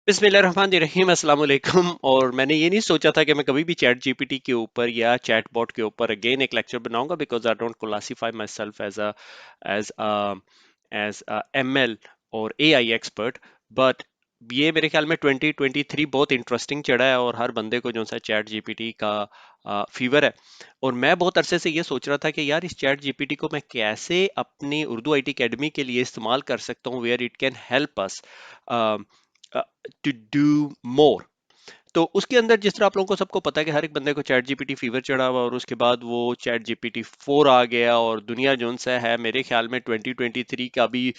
बिस्मिल्लाहिर्रहमानिर्रहीम अस्सलाम वालेकुम। और मैंने ये नहीं सोचा था कि मैं कभी भी चैट जीपीटी के ऊपर या चैट बॉट के ऊपर अगेन एक लेक्चर बनाऊंगा, because I don't classify my self as as ML और एआई एक्सपर्ट। बट ये मेरे ख्याल में 2023 बहुत इंटरेस्टिंग चढ़ा है और हर बंदे को जो सा चैट जीपीटी का फीवर है। और मैं बहुत अरसे से ये सोच रहा था कि यार इस चैट जीपीटी को मैं कैसे अपनी उर्दू आईटी एकेडमी के लिए इस्तेमाल कर सकता हूँ, where it can help us to do more. तो उसके अंदर जिस तरह आप लोगों को सबको पता है कि हर एक बंदे को चैट जीपीटी फीवर चढ़ा हुआ, और उसके बाद वो चैट जीपीटी 4 आ गया और दुनिया जोन सा है मेरे ख्याल में 2023 का भी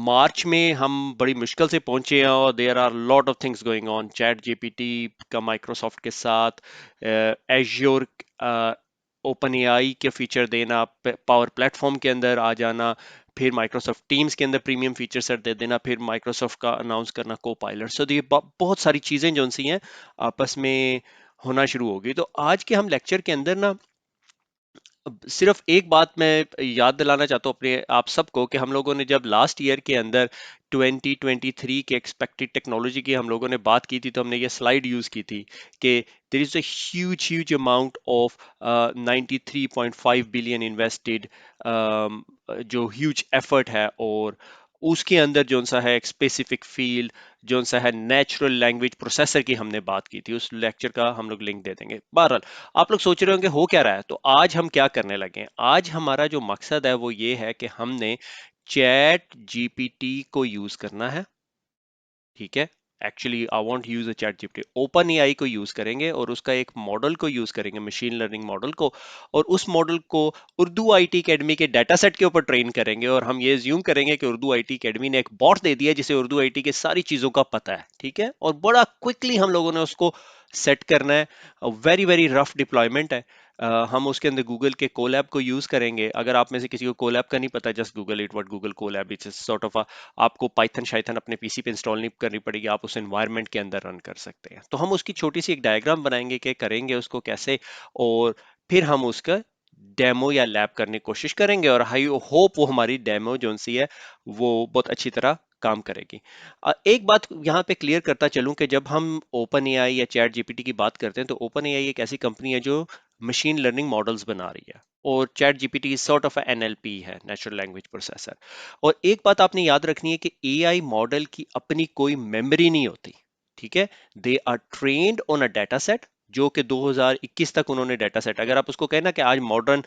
मार्च में हम बड़ी मुश्किल से पहुंचे हैं। और there are lot of things going on ChatGPT का माइक्रोसॉफ्ट के साथ, एज्योर, ओपन एआई के फीचर देना, पावर प्लेटफॉर्म के अंदर आ जाना, फिर माइक्रोसॉफ्ट टीम्स के अंदर प्रीमियम फीचर सेट दे देना, फिर माइक्रोसॉफ्ट का अनाउंस करना को पायलट। सो ये बहुत सारी चीजें जो सी हैं आपस में होना शुरू होगी। तो आज के हम लेक्चर के अंदर ना अब सिर्फ एक बात मैं याद दिलाना चाहता हूँ अपने आप सबको कि हम लोगों ने जब लास्ट ईयर के अंदर 2023 के एक्सपेक्टेड टेक्नोलॉजी की हम लोगों ने बात की थी, तो हमने ये स्लाइड यूज की थी कि there is a huge amount of 93.5 billion invested, जो ह्यूज एफर्ट है। और उसके अंदर जो सा है एक स्पेसिफिक फील्ड, जो सा है नेचुरल लैंग्वेज प्रोसेसर की हमने बात की थी, उस लेक्चर का हम लोग लिंक दे देंगे। बहरहाल आप लोग सोच रहे होंगे हो क्या रहा है, तो आज हम क्या करने लगे हैं। आज हमारा जो मकसद है वो ये है कि हमने चैट जीपीटी को यूज करना है। ठीक है, actually I want use a chat GPT, open AI को यूज करेंगे और उसका एक मॉडल को यूज करेंगे, मशीन लर्निंग मॉडल को। और उस मॉडल को उर्दू आईटी एकेडमी के डाटा सेट के ऊपर ट्रेन करेंगे। और हम ये ज्यूम करेंगे कि उर्दू आईटी एकेडमी ने एक बॉट दे दिया जिसे उर्दू आईटी के सारी चीजों का पता है। ठीक है, और बड़ा क्विकली हम लोगों ने उसको सेट करना है। वेरी वेरी रफ डिप्लॉयमेंट है। हम उसके अंदर गूगल के कोलैब को यूज करेंगे। अगर आप में से किसी को कोलैब का नहीं पता, just Google it, what Google Colab, it's sort of, आपको पाइथन शाइथन अपने पीसी पे इंस्टॉल नहीं करनी पड़ेगी, आप उस एनवायरनमेंट के अंदर रन कर सकते हैं। तो हम उसकी छोटी सी एक डायग्राम बनाएंगे कि करेंगे उसको कैसे, और फिर हम उसका डेमो या लैब करने की कोशिश करेंगे। और आई होप वो हमारी डेमो जो सी है वो बहुत अच्छी तरह काम करेगी। एक बात यहाँ पे क्लियर करता चलूं कि जब हम ओपन एआई या चैट जीपीटी की बात करते हैं, तो ओपन एआई एक ऐसी कंपनी है जो मशीन लर्निंग मॉडल्स बना रही है, और chat GPT sort of NLP है, नेचुरल लैंग्वेज प्रोसेसर। और एक बात आपने याद रखनी है कि एआई मॉडल की अपनी कोई मेमोरी नहीं होती। ठीक है, they are trained on a data set, जो कि 2021 तक उन्होंने डाटा सेट, अगर आप उसको कहें ना कि आज मॉडर्न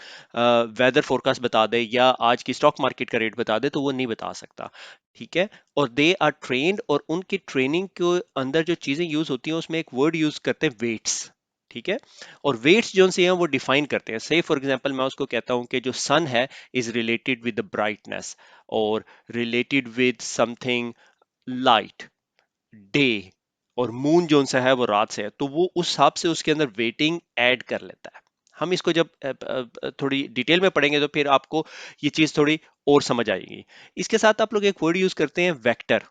वेदर फोरकास्ट बता दे या आज की स्टॉक मार्केट का रेट बता दे, तो वो नहीं बता सकता। ठीक है, और दे आर ट्रेन्ड, और उनकी ट्रेनिंग के अंदर जो चीजें यूज होती हैं उसमें एक वर्ड यूज करते हैं, वेट्स। ठीक है, और वेट्स जो से हैं वो डिफाइन करते हैं। से फॉर एग्जांपल मैं उसको कहता हूं कि जो सन है is related with the brightness, और related with something light, day, और मून जो सा है वो रात से है, तो वो उस हिसाब से उसके अंदर वेटिंग ऐड कर लेता है। हम इसको जब थोड़ी डिटेल में पढ़ेंगे तो फिर आपको ये चीज थोड़ी और समझ आएगी। इसके साथ आप लोग एक वर्ड यूज करते हैं, वेक्टर।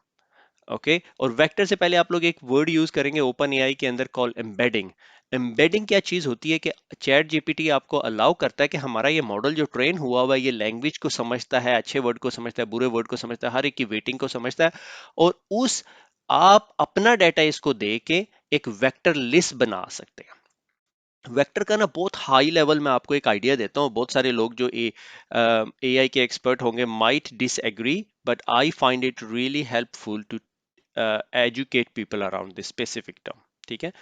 ओके, और वेक्टर से पहले आप लोग एक वर्ड यूज करेंगे ओपन एआई के अंदर, कॉल एम्बेडिंग। एम्बेडिंग क्या चीज होती है कि चैट जीपीटी आपको अलाउ करता है कि हमारा ये मॉडल जो ट्रेन हुआ हुआ है ये लैंग्वेज को समझता है, अच्छे वर्ड को समझता है, बुरे वर्ड को समझता है, हर एक की वेटिंग को समझता है। और उस आप अपना डाटा इसको दे के एक वेक्टर लिस्ट बना सकते हैं। वेक्टर का ना बहुत हाई लेवल में आपको एक आइडिया देता हूँ। बहुत सारे लोग जो एआई के एक्सपर्ट होंगे might disagree, but I find it really helpful to educate people around this specific term. ठीक है,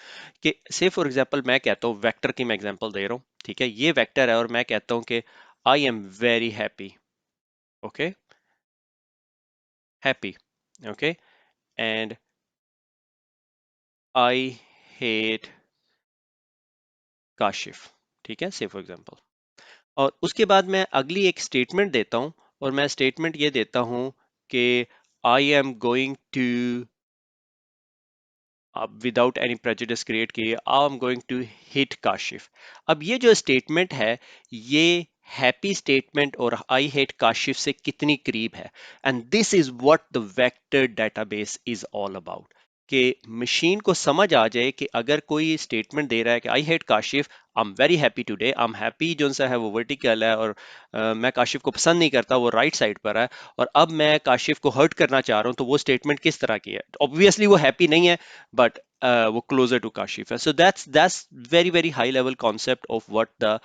कि से फॉर एग्जांपल मैं कहता हूँ, वेक्टर की मैं एग्जांपल दे रहा हूँ। ठीक है, ये वेक्टर है और मैं कहता हूँ कि I am very happy. Okay, happy. Okay, and I hate Kashif. ठीक है, से फॉर एग्जांपल। और उसके बाद मैं अगली एक स्टेटमेंट देता हूं, और मैं स्टेटमेंट ये देता हूं कि I am going to, without any prejudice create किए, I am going to hit Kashif. अब ये जो स्टेटमेंट है ये हैप्पी स्टेटमेंट और आई हेट काशिफ से कितनी करीब है, and this is what the vector database is all about. कि मशीन को समझ आ जाए कि अगर कोई स्टेटमेंट दे रहा है कि I hate Kashif, I am very happy today, I am happy जो सा है वो वर्टिकल है, और मैं काशिफ को पसंद नहीं करता, वो राइट साइड पर है, और अब मैं काशिफ को हर्ट करना चाह रहा हूं, तो वो स्टेटमेंट किस तरह की है? ऑब्वियसली वो हैप्पी नहीं है, बट वो क्लोजर टू काशिफ है। So that's very very high level concept of what the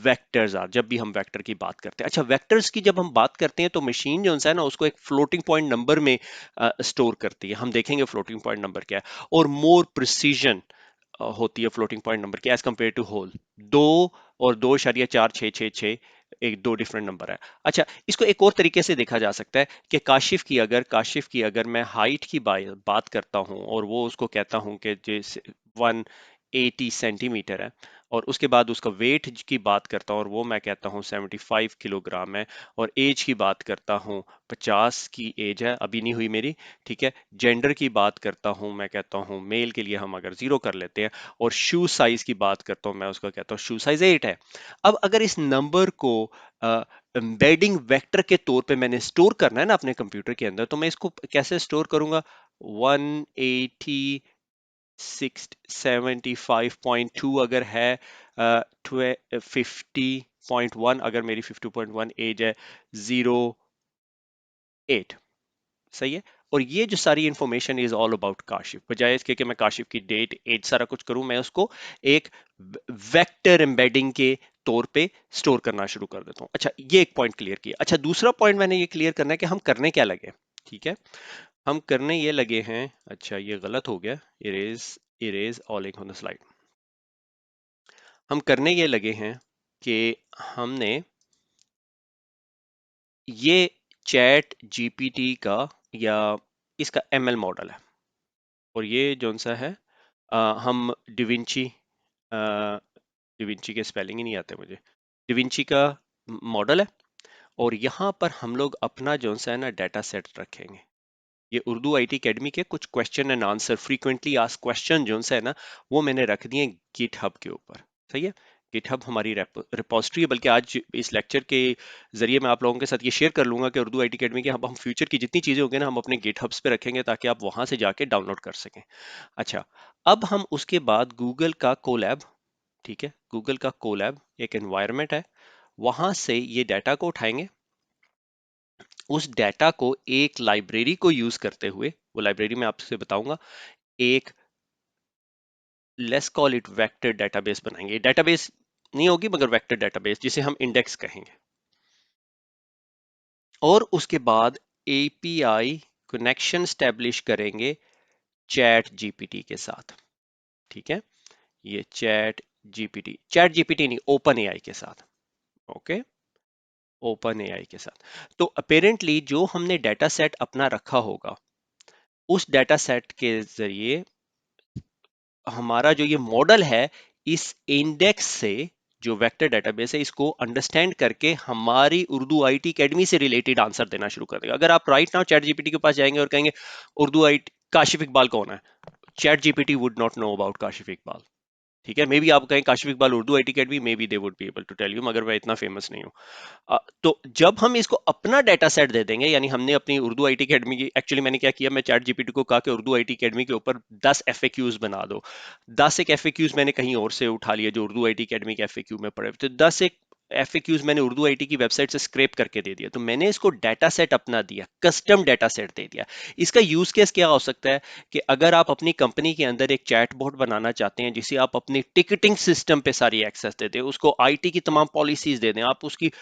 vectors are, जब भी हम वेक्टर की बात करते हैं। अच्छा, वेक्टर्स की जब हम बात करते हैं तो मशीन जो है ना उसको एक फ्लोटिंग पॉइंट नंबर में स्टोर करती है। हम देखेंगे फ्लोटिंग पॉइंट नंबर क्या है, और मोर प्रिसीजन होती है फ्लोटिंग पॉइंट नंबर की एज कंपेयर टू होल। 2 और 2.4 6 6 6 एक दो डिफरेंट नंबर है। अच्छा, इसको एक और तरीके से देखा जा सकता है कि काशिफ की अगर मैं हाइट की बात करता हूं, और वो उसको कहता हूं कि जैसे 180 सेंटीमीटर है, और उसके बाद उसका वेट की बात करता हूं और वो मैं कहता हूं 75 किलोग्राम है, और एज की बात करता हूं 50 की एज है, अभी नहीं हुई मेरी, ठीक है। जेंडर की बात करता हूं, मैं कहता हूं मेल के लिए हम अगर 0 कर लेते हैं, और शू साइज की बात करता हूं, मैं उसका कहता हूं शू साइज 8 है। अब अगर इस नंबर को एम्बेडिंग वेक्टर के तौर पे मैंने स्टोर करना है ना अपने कंप्यूटर के अंदर, तो मैं इसको कैसे स्टोर करूंगा? 180 75.2 अगर है, 50.1 अगर मेरी 50.1 एज है, 08, सही है। और ये जो सारी information is all about Kashif, बजाय इसके कि मैं काशिफ की डेट एज सारा कुछ करूं, मैं उसको एक वेक्टर एम्बेडिंग के तौर पे स्टोर करना शुरू कर देता हूं। अच्छा, ये एक पॉइंट क्लियर किया। अच्छा, दूसरा पॉइंट मैंने ये क्लियर करना है कि हम करने क्या लगे, ठीक है। हम करने ये लगे हैं, अच्छा ये गलत हो गया, erase erase all link on the slide. हम करने ये लगे हैं कि हमने ये चैट जीपीटी का या इसका एमएल मॉडल है, और ये जो सा है हम डिविंची, डिविंची के स्पेलिंग ही नहीं आते मुझे, डिविंची का मॉडल है, और यहाँ पर हम लोग अपना जो सा है ना डाटा सेट रखेंगे। ये उर्दू आईटी एकेडमी के कुछ question and answer, frequently asked question जो है ना, वो मैंने रख दिए गिटहब के ऊपर, सही है। गिटहब हमारी रिपोजिटरी है, बल्कि आज इस लेक्चर के जरिए मैं आप लोगों के साथ ये शेयर कर लूंगा कि उर्दू आईटी एकेडमी के हम फ्यूचर की जितनी चीजें होंगी ना, हम अपने गिटहब्स पे रखेंगे ताकि आप वहां से जाके डाउनलोड कर सकें। अच्छा, अब हम उसके बाद गूगल का कोलैब, ठीक है, गूगल का कोलैब एक एनवायरनमेंट है, वहां से ये डाटा को उठाएंगे, उस डाटा को एक लाइब्रेरी को यूज करते हुए, वो लाइब्रेरी मैं आपसे बताऊंगा, एक let's call it vector database बनाएंगे। डेटाबेस नहीं होगी मगर वेक्टर डेटाबेस, जिसे हम इंडेक्स कहेंगे, और उसके बाद एपीआई कनेक्शन स्टैब्लिश करेंगे चैट जीपीटी के साथ, ठीक है। ये चैट जीपीटी नहीं, ओपन एआई के साथ, ओके, ओपन एआई के साथ। तो अपेरेंटली जो हमने डाटा सेट अपना रखा होगा, उस डाटा सेट के जरिए हमारा जो ये मॉडल है, इस इंडेक्स से, जो वेक्टर डेटाबेस है, इसको अंडरस्टैंड करके हमारी उर्दू आईटी एकेडमी से रिलेटेड आंसर देना शुरू कर देगा। अगर आप राइट नाउ चैट जीपीटी के पास जाएंगे और कहेंगे उर्दू आईटी काशिफ इकबाल कौन है, ChatGPT would not know about Kashif Iqbal, ठीक है। मे बी आप कहें Kashif Iqbal Urdu IT academy, maybe they would be able to tell you, मगर मैं इतना फेमस नहीं हूँ। तो जब हम इसको अपना डाटा सेट दे देंगे, यानी हमने अपनी उर्दू आईटी अकेडमी की, एक्चुअली मैंने क्या किया, मैं चैट जीपीटी को कहा कि उर्दू आईटी अकेडमी के ऊपर 10 एफएक्यूज बना दो। 10 एक एफएक्यूज मैंने कहीं और से उठा लिए जो उर्दू आईटी अकेडमी के एफएक्यू में पड़े, तो 10 एक एफएक्यूज मैंने उर्दू आईटी की वेबसाइट से स्क्रैप करके दे दिया। तो मैंने इसको डाटा सेट अपना दिया, कस्टम डाटा सेट दे दिया। इसका यूज केस क्या हो सकता है कि अगर आप अपनी कंपनी के अंदर एक चैटबॉट बनाना चाहते हैं, जिसे आप अपनी टिकटिंग सिस्टम पे सारी एक्सेस दे दें, उसको आईटी की तमाम पॉलिसीज दे दें, आप उसकी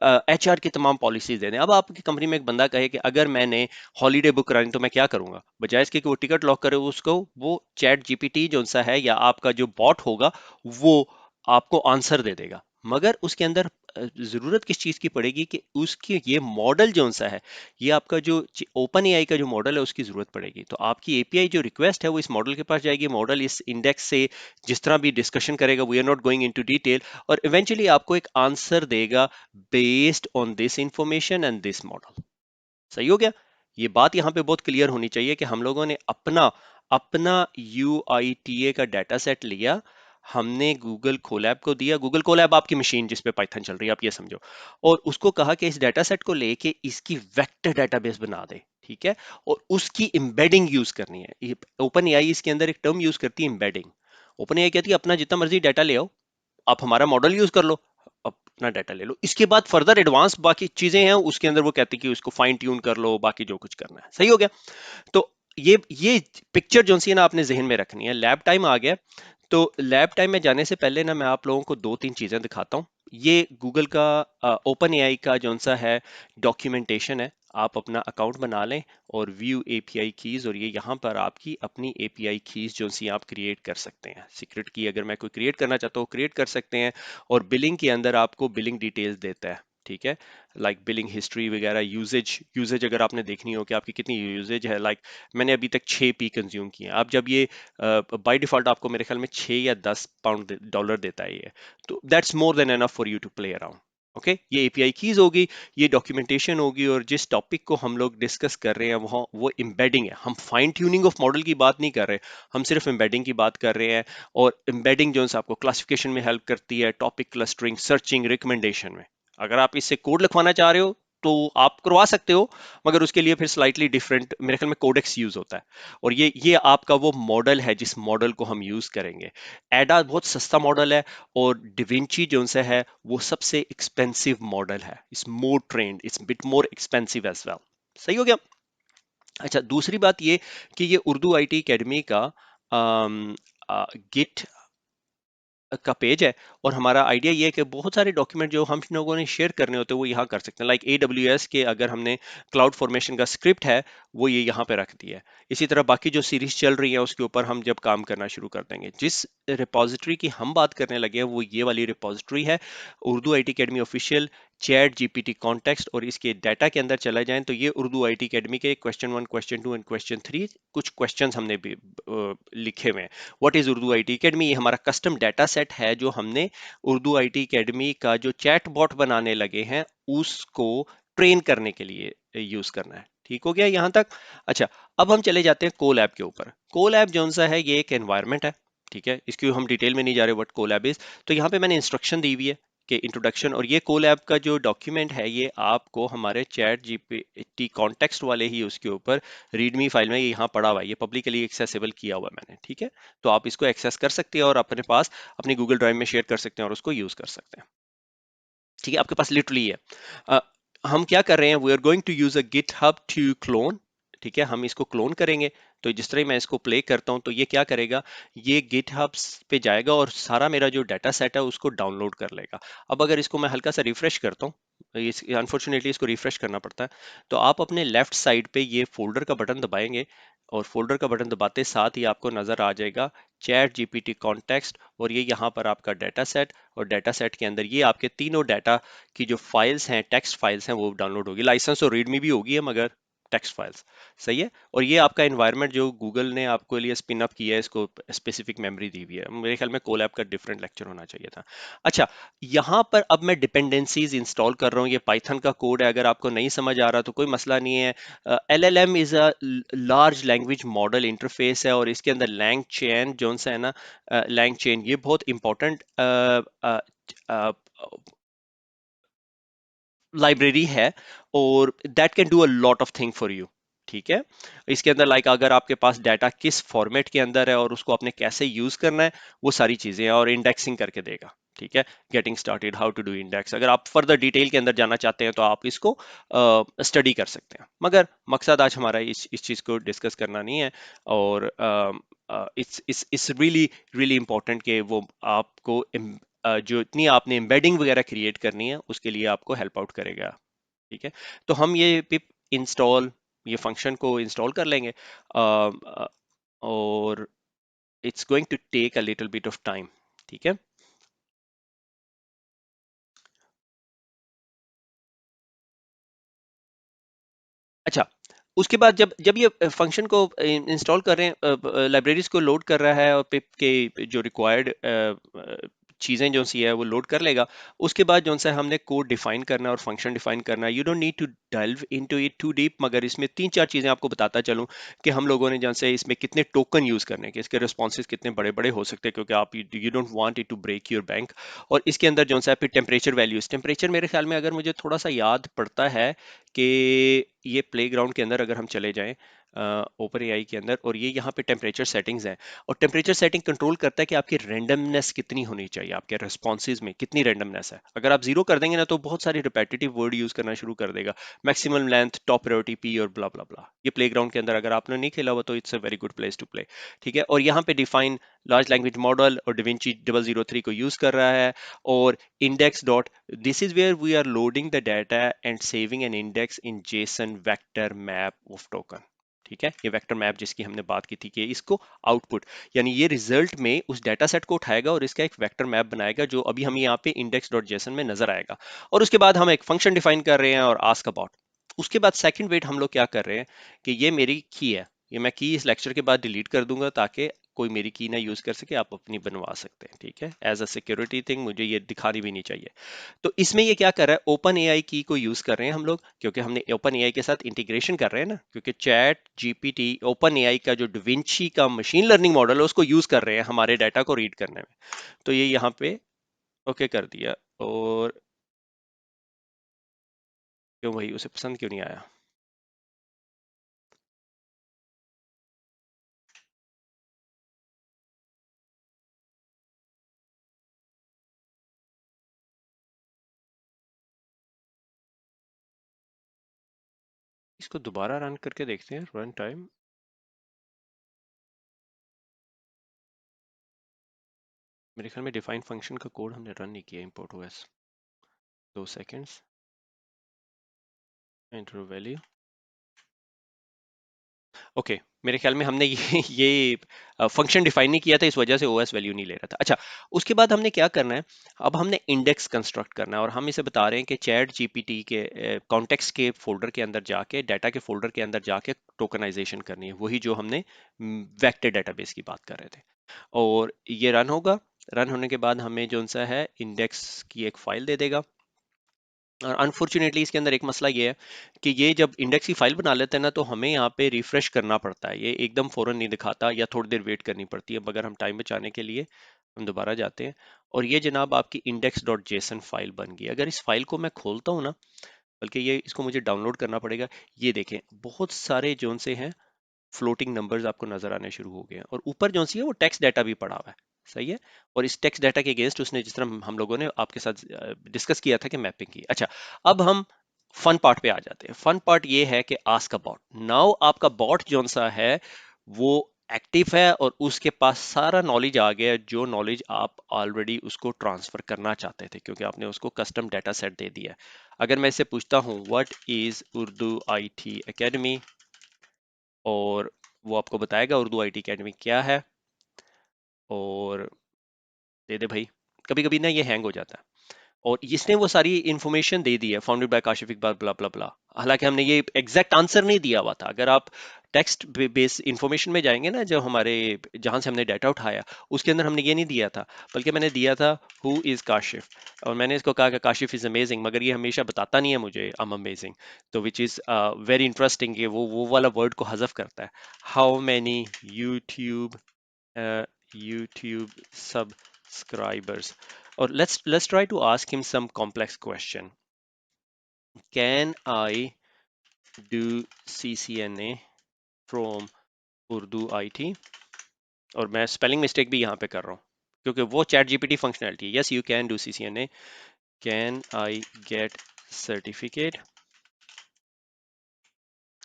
एचआर की तमाम पॉलिसीज दे दें। अब आपकी कंपनी में एक बंदा कहे कि अगर मैंने हॉलीडे बुक करानी तो मैं क्या करूंगा, बजाय इसके कि वो टिकट लॉक करे, उसको वो चैट जीपीटी जो सा है या आपका जो बॉट होगा, वो आपको आंसर दे देगा। मगर उसके अंदर जरूरत किस चीज की पड़ेगी कि उसकी ये मॉडल जो सा है, ये आपका जो ओपन एआई का जो मॉडल है उसकी जरूरत पड़ेगी। तो आपकी एपीआई जो रिक्वेस्ट है वो इस मॉडल के पास जाएगी, मॉडल इस इंडेक्स से जिस तरह भी डिस्कशन करेगा, we are not going into detail, और इवेंचुअली आपको एक आंसर देगा based on this information and this model. सही हो गया। ये बात यहां पे बहुत क्लियर होनी चाहिए कि हम लोगों ने अपना अपना यूआईटीए का डाटा सेट लिया, हमने गूगल कोलैब को दिया, गूगल कोलैब आपकी मशीन जिस पे पाइथन चल रही है, आप ये समझो, और उसको कहा कि इस डाटा सेट को लेके इसकी वेक्टर डेटाबेस बना दे, ठीक है, और उसकी एम्बेडिंग यूज करनी है। ओपन एआई इसके अंदर एक टर्म यूज करती है, एम्बेडिंग। ओपन एआई कहती है अपना जितना मर्जी डाटा ले आओ, आप हमारा मॉडल यूज कर लो, अपना डाटा ले लो, इसके बाद फर्दर एडवांस बाकी चीजें हैं उसके अंदर, वो कहती है कि उसको फाइन ट्यून कर लो, बाकी जो कुछ करना है। सही हो गया? तो ये पिक्चर जो सी है ना आपने जहन में रखनी है। लैब टाइम आ गया, तो लैब टाइम में जाने से पहले ना मैं आप लोगों को दो तीन चीजें दिखाता हूँ। ये गूगल का ओपन एआई का जो सा है डॉक्यूमेंटेशन है, आप अपना अकाउंट बना लें और व्यू एपीआई कीज, और ये यहाँ पर आपकी अपनी एपीआई कीज जो सी आप क्रिएट कर सकते हैं। सीक्रेट की अगर मैं कोई क्रिएट करना चाहता हूँ क्रिएट कर सकते हैं, और बिलिंग के अंदर आपको बिलिंग डिटेल्स देता है, ठीक है, लाइक बिलिंग हिस्ट्री वगैरह, यूजेज यूजेज अगर आपने देखनी हो कि आपकी कितनी यूजेज है, लाइक मैंने अभी तक 6 पी कंज्यूम किए हैं। अब जब ये बाय डिफॉल्ट आपको मेरे ख्याल में 6 या 10 पाउंड डॉलर देता है ये, तो that's more than enough for you to play around. Okay, ये एपीआई कीज होगी, ये डॉक्यूमेंटेशन होगी, और जिस टॉपिक को हम लोग डिस्कस कर रहे हैं वहाँ वो एम्बेडिंग है। हम फाइन ट्यूनिंग ऑफ मॉडल की बात नहीं कर रहे, हम सिर्फ एम्बेडिंग की बात कर रहे हैं। और एम्बेडिंग जो है आपको क्लासिफिकेशन में हेल्प करती है, टॉपिक क्लस्टरिंग, सर्चिंग, रिकमेंडेशन में। अगर आप इससे कोड लिखवाना चाह रहे हो तो आप करवा सकते हो, मगर उसके लिए फिर स्लाइटली डिफरेंट मेरे ख्याल में कोडेक्स यूज होता है। और ये आपका वो मॉडल है जिस मॉडल को हम यूज करेंगे। एडा बहुत सस्ता मॉडल है, और डिविंची जो सा है वो सबसे एक्सपेंसिव मॉडल है। It's more trained, it's bit more expensive as well. सही हो गया? अच्छा, दूसरी बात ये कि ये उर्दू आईटी एकेडमी का गिट का पेज है, और हमारा आइडिया ये है कि बहुत सारे डॉक्यूमेंट जो हम लोगों ने शेयर करने होते हैं वो यहाँ कर सकते हैं। लाइक AWS के अगर हमने क्लाउड फॉर्मेशन का स्क्रिप्ट है वो ये यहाँ पे रख दिया है। इसी तरह बाकी जो सीरीज चल रही है उसके ऊपर हम जब काम करना शुरू कर देंगे। जिस रिपोजिटरी की हम बात करने लगे हैं वो ये वाली रिपोजिटरी है, Urdu IT academy official chat GPT context. और इसके डाटा के अंदर चला जाए तो ये उर्दू आईटी अकेडमी के क्वेश्चन 1, क्वेश्चन 2 एंड क्वेश्चन 3 कुछ क्वेश्चन हमने भी लिखे हुए हैं। What is Urdu IT academy? ये हमारा कस्टम डाटा सेट है जो हमने उर्दू आईटी अकेडमी का जो चैट बॉट बनाने लगे हैं उसको ट्रेन करने के लिए यूज करना है। ठीक हो गया यहाँ तक? अच्छा, अब हम चले जाते हैं कोलैब के ऊपर। कोलैब जो सा है ये एक एनवायरनमेंट है, ठीक है, इसकी हम डिटेल में नहीं जा रहे व्हाट कोलैब इज। तो यहाँ पे मैंने इंस्ट्रक्शन दी हुई है कि इंट्रोडक्शन, और ये कोलैब का जो डॉक्यूमेंट है ये आपको हमारे चैट जीपीटी कॉन्टेक्स्ट वाले ही उसके ऊपर रीडमी फाइल में ये यहाँ पड़ा हुआ है, ये पब्लिकली एक्सेसिबल किया हुआ है मैंने, ठीक है। तो आप इसको एक्सेस कर सकते हैं और अपने पास अपनी गूगल ड्राइव में शेयर कर सकते हैं और उसको यूज कर सकते हैं, ठीक है, आपके पास लिटरली है। अ, हम क्या कर रहे हैं, we are going to use a GitHub to clone, ठीक है, हम इसको क्लोन करेंगे। तो जिस तरह मैं इसको प्ले करता हूं तो ये क्या करेगा, ये गिट हब्स पे जाएगा और सारा मेरा जो डाटा सेट है उसको डाउनलोड कर लेगा। अब अगर इसको मैं हल्का सा रिफ्रेश करता हूँ, अनफॉर्चुनेटली इसको रिफ्रेश करना पड़ता है, तो आप अपने लेफ्ट साइड पे ये फोल्डर का बटन दबाएंगे, और फोल्डर का बटन दबाते साथ ही आपको नजर आ जाएगा चैट जीपीटी कॉन्टेक्स्ट, और ये यहाँ पर आपका डाटा सेट, और डाटा सेट के अंदर ये आपके तीनों डाटा की जो फाइल्स हैं, टेक्स्ट फाइल्स हैं, वो डाउनलोड होगी। लाइसेंस और रीडमी भी होगी है मगर टेक्स्ट फाइल्स। सही है? और ये आपका एनवायरनमेंट जो गूगल ने आपको लिए स्पिन अप किया है, इसको स्पेसिफिक मेमोरी दी हुई है। मेरे ख्याल में कोलैब का डिफरेंट लेक्चर होना चाहिए था। अच्छा, यहाँ पर अब मैं डिपेंडेंसीज इंस्टॉल कर रहा हूँ, ये पाइथन का कोड है, अगर आपको नहीं समझ आ रहा तो कोई मसला नहीं है। LLM is a large language model interface है, और इसके अंदर लैंग चेन जो सा है ना, लैंग चेन ये बहुत इंपॉर्टेंट लाइब्रेरी है, और that can do a lot of thing for you, ठीक है। इसके अंदर लाइक अगर आपके पास डाटा किस फॉर्मेट के अंदर है और उसको आपने कैसे यूज करना है, वो सारी चीजें हैं, और इंडेक्सिंग करके देगा, ठीक है। Getting started how to do index, अगर आप फर्दर डिटेल के अंदर जाना चाहते हैं तो आप इसको स्टडी कर सकते हैं, मगर मकसद आज हमारा इस चीज को डिस्कस करना नहीं है। और इट्स रियली रियली इंपॉर्टेंट कि वो आपको जो इतनी आपने एम्बेडिंग वगैरह क्रिएट करनी है उसके लिए आपको हेल्प आउट करेगा, ठीक है। तो हम ये पिप इंस्टॉल, ये फंक्शन को इंस्टॉल कर लेंगे, और it's going to take a little bit of time, ठीक है। अच्छा, उसके बाद जब जब ये फंक्शन को इंस्टॉल कर रहे हैं, लाइब्रेरीज को लोड कर रहा है, और पिप के जो रिक्वायर्ड चीज़ें जो सी है वो लोड कर लेगा। उसके बाद जो सा हमने कोड डिफाइन करना है और फंक्शन डिफाइन करना है। You don't need to delve into it too deep, मगर इसमें तीन चार चीज़ें आपको बताता चलूँ कि हम लोगों ने जैसे इसमें कितने टोकन यूज़ करने हैं, कि इसके रिस्पॉन्सेज कितने बड़े बड़े हो सकते हैं, क्योंकि आप you don't want it to break your bank. और इसके अंदर जो सा फिर टेम्परेचर वैल्यूज, टेम्परेचर मेरे ख्याल में अगर मुझे थोड़ा सा याद पड़ता है कि ये प्लेग्राउंड के अंदर अगर हम चले जाएं ओपन एआई के अंदर, और ये यहाँ पे टेम्परेचर सेटिंग्स हैं, और टेम्परेचर सेटिंग कंट्रोल करता है कि आपकी रैंडमनेस कितनी होनी चाहिए, आपके रिस्पॉन्सेज में कितनी रैंडमनेस है। अगर आप जीरो कर देंगे ना तो बहुत सारे रिपीटेटिव वर्ड यूज करना शुरू कर देगा, maximum length, top priority, P और ब्ला ब्ला ब्ला। ये प्लेग्राउंड के अंदर अगर आपने नहीं खेला हुआ तो it's a very good place to play. ठीक है, और यहाँ पे डिफाइन लार्ज लैंग्वेज मॉडल और डिविंची 003 को यूज कर रहा है, और index dot, this is where we are loading the data and saving an index in JSON vector map of token। ठीक है, ये वेक्टर मैप जिसकी हमने बात की थी कि इसको आउटपुट, यानी ये रिजल्ट में उस डाटा सेट को उठाएगा और इसका एक वेक्टर मैप बनाएगा जो अभी हम यहाँ पे इंडेक्स डॉट जेसन में नजर आएगा। और उसके बाद हम एक फंक्शन डिफाइन कर रहे हैं और आस्क अबाउट। उसके बाद सेकंड वेट हम लोग क्या कर रहे हैं कि ये मेरी की है, ये मैं की इस लेक्चर के बाद डिलीट कर दूंगा ताकि कोई मेरी की ना यूज कर सके, आप अपनी बनवा सकते हैं। ठीक है, एज अ सिक्योरिटी थिंग मुझे ये दिखानी भी नहीं चाहिए। तो इसमें ये क्या कर रहा है, ओपन एआई की को यूज कर रहे हैं हम लोग, क्योंकि हमने ओपन एआई के साथ इंटीग्रेशन कर रहे हैं ना, क्योंकि चैट जीपीटी ओपन एआई का जो डिविंची का मशीन लर्निंग मॉडल है उसको यूज कर रहे हैं हमारे डाटा को रीड करने में। तो ये यहाँ पे ओके कर दिया, और क्यों भाई उसे पसंद क्यों नहीं आया? इसको दोबारा रन करके देखते हैं, रन टाइम। मेरे ख्याल में डिफाइन फंक्शन का कोड हमने रन नहीं किया, import OS. 2 seconds, enter value. Okay, मेरे ख्याल में हमने ये फंक्शन डिफाइन नहीं किया था, इस वजह से ओएस वैल्यू नहीं ले रहा था। अच्छा, उसके बाद हमने क्या करना है, अब हमने इंडेक्स कंस्ट्रक्ट करना है, और हम इसे बता रहे हैं कि चैट जीपीटी के कॉन्टेक्स्ट के फोल्डर के अंदर जाके, डाटा के फोल्डर के अंदर जाके टोकनाइजेशन करनी है, वही जो हमने वेक्टर डेटाबेस की बात कर रहे थे। और ये रन होगा, रन होने के बाद हमें जो सा है इंडेक्स की एक फाइल दे देगा। और अनफॉर्चुनेटली इसके अंदर एक मसला ये है कि ये जब इंडेक्स की फाइल बना लेते हैं ना तो हमें यहाँ पे रिफ्रेश करना पड़ता है, ये एकदम फौरन नहीं दिखाता, या थोड़ी देर वेट करनी पड़ती है। मगर हम टाइम बचाने के लिए हम दोबारा जाते हैं, और ये जनाब आपकी इंडेक्स डॉट जेसन फाइल बन गई। अगर इस फाइल को मैं खोलता हूँ ना, बल्कि ये इसको मुझे डाउनलोड करना पड़ेगा, ये देखें बहुत सारे जोन से हैं फ्लोटिंग नंबर्स आपको नजर आने शुरू हो गए हैं, और ऊपर जो सी है वो टेक्स्ट डाटा भी पड़ा हुआ है। सही है, और इस टेक्स्ट डाटा के अगेंस्ट उसने जिस तरह हम लोगों ने आपके साथ डिस्कस किया था कि मैपिंग की। अच्छा, अब हम फन पार्ट पे आ जाते हैं। फन पार्ट ये है कि आस्क अबाउट। नाउ आपका बॉट जौन सा है वो एक्टिव है, और उसके पास सारा नॉलेज आ गया है, जो नॉलेज आप ऑलरेडी उसको ट्रांसफर करना चाहते थे, क्योंकि आपने उसको कस्टम डाटा सेट दे दिया है। अगर मैं इससे पूछता हूँ what is Urdu IT academy, और वो आपको बताएगा उर्दू IT एकेडमी क्या है, और दे दे भाई। कभी कभी ना ये हैंग हो जाता है, और इसने वो सारी इंफॉर्मेशन दे दी है, फाउंडेड बाय काशिफ इकबाल ब्ला ब्ला ब्ला। हालांकि हमने ये एग्जैक्ट आंसर नहीं दिया हुआ था। अगर आप टेक्स्ट बेस इंफॉर्मेशन में जाएंगे ना, जो हमारे जहां से हमने डाटा उठाया, उसके अंदर हमने ये नहीं दिया था, बल्कि मैंने दिया था हु इज काशिफ, और मैंने इसको कहा कि काशिफ इज अमेजिंग, मगर ये हमेशा बताता नहीं है मुझे आई एम अमेजिंग। तो विच इज वेरी इंटरेस्टिंग कि वो वाला वर्ड को हजफ करता है। How many YouTube YouTube subscribers, or let's try to ask him some complex question. Can I do CCNA from Urdu IT? और मैं स्पेलिंग मिस्टेक भी यहाँ पे कर रहा हूँ, क्योंकि वो चैट जीपीटी फंक्शनैलिटी है। Yes you can do CCNA। Can I get certificate,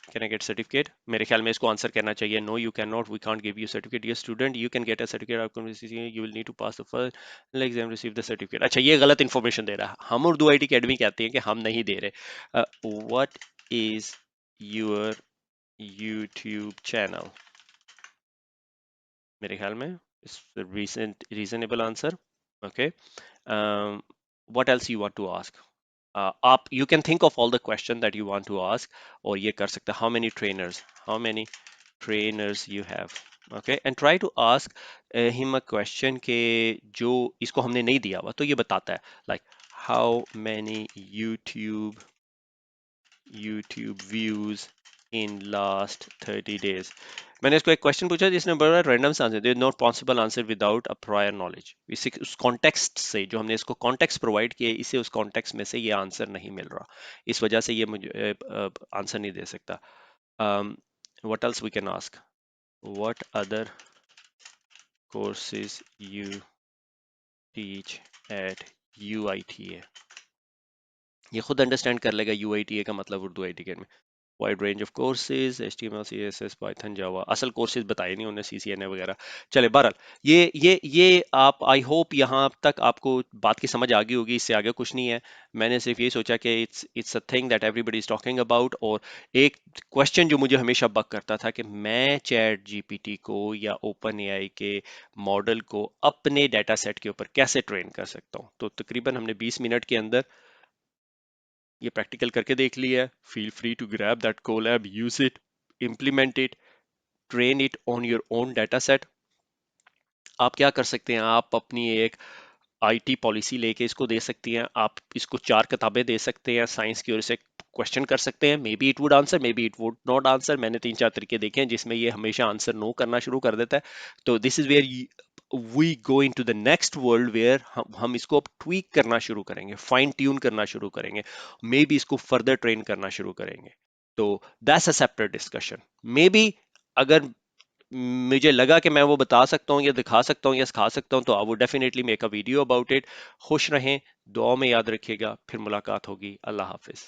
can I get certificate? मेरे ख्याल में इसको आंसर करना चाहिए no you can not, we can't give you certificate. Yes student you can get a certificate outcome, you will need to pass the first exam receive the certificate. अच्छा, ये गलत information दे रहा है। हम उर्दू IT अकेडमी कहते हैं कि हम नहीं दे रहे। What is your YouTube channel? मेरे ख्याल में इस recent reasonable answer. Okay, what else you want to ask? आप you can think of all the question that you want to ask, और ये कर सकते हैं। How many trainers, how many trainers you have? Okay, and try to ask him a question के जो इसको हमने नहीं दिया हुआ तो ये बताता है, like how many YouTube views in last 30 days. मैंने इसको एक क्वेश्चन पूछा जिसने बड़ा रैंडम सा आंसर दिया, not possible answer without a prior knowledge. इसी उस कॉन्टेक्स्ट से जो हमने इसको कॉन्टेक्स्ट प्रोवाइड किया है, इसे उस कॉन्टेक्स्ट में से ये आंसर नहीं मिल रहा, इस वजह से ये मुझे आंसर नहीं दे सकता। What else we can ask, what other courses you teach at UITA। ये खुद अंडरस्टैंड कर लेगा UITA का मतलब उर्दू आई टी में। Wide range of courses, HTML CSS Python Java, असल कोर्सेज बताए नहीं उन्होंने, CCNA वगैरह। चले बहरहाल, ये आप, आई होप यहाँ तक आपको बात की समझ आ गई होगी, इससे आगे कुछ नहीं है। मैंने सिर्फ ये सोचा कि it's a thing that everybody is talking about. और एक क्वेश्चन जो मुझे हमेशा बक करता था कि मैं चैट जीपीटी को या ओपन एआई के मॉडल को अपने डाटा सेट के ऊपर कैसे ट्रेन कर सकता हूँ। तो तकरीबन हमने 20 मिनट के अंदर ये प्रैक्टिकल करके देख लिया है। Feel free to grab that Colab, use it, implement it, train it on your own data set। आप क्या कर सकते हैं, आप अपनी एक आईटी पॉलिसी लेके इसको दे सकती हैं, आप इसको 4 किताबें दे सकते हैं साइंस की, और इसे क्वेश्चन कर सकते हैं। May be it would answer, may be it would not answer. मैंने 3-4 तरीके देखे हैं जिसमें ये हमेशा आंसर नो करना शुरू कर देता है। तो this is where we go into the next world वेयर हम इसको अब ट्वीक करना शुरू करेंगे, फाइन ट्यून करना शुरू करेंगे, मे बी इसको फर्दर ट्रेन करना शुरू करेंगे। तो that's a separate discussion. May be अगर मुझे लगा कि मैं वो बता सकता हूँ या दिखा सकता हूँ या सिखा सकता हूँ तो I would definitely make a video about it. खुश रहें, दुआओं में याद रखिएगा, फिर मुलाकात होगी। अल्लाह हाफिज।